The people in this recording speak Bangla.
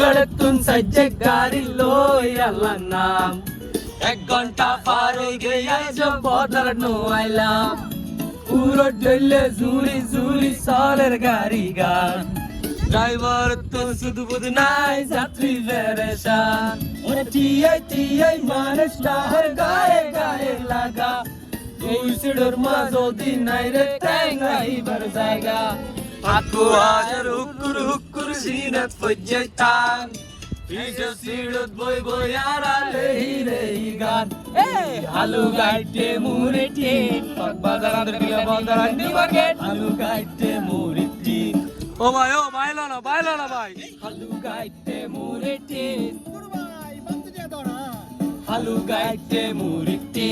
বেড়তুন সাজ্জে গাড়ি লই আল্লাহ নাম 1 ঘন্টা পার হয়ে গেছে বদর নো আইলাম পুরো ডলে জুরি জুরি সরের গাড়ি গান ড্রাইভার তো শুধু বুধ নাই যাত্রী পেরেশান ওরে টিআই মানুষ ডাহার গায়ে গায়ে লাগা ওই সিডর মা যদি নাই রে ট্যাঙ্গাই বার জায়গা আকু হাজার হুকুর সিনত ফজ্জে টান পিছে সিডত বই বই আরালে রে গান আলু গাইতে মুরেটি পাক বাজার আন্দর বিলা বাজার আন্দি মার্কেট আলু গাইতে মুরেটি ও বাইলো না ভাই আলু গাইতে মুরেটি ভাই বাদ দিয়ে দাও না আলু গাইতে মুরেটি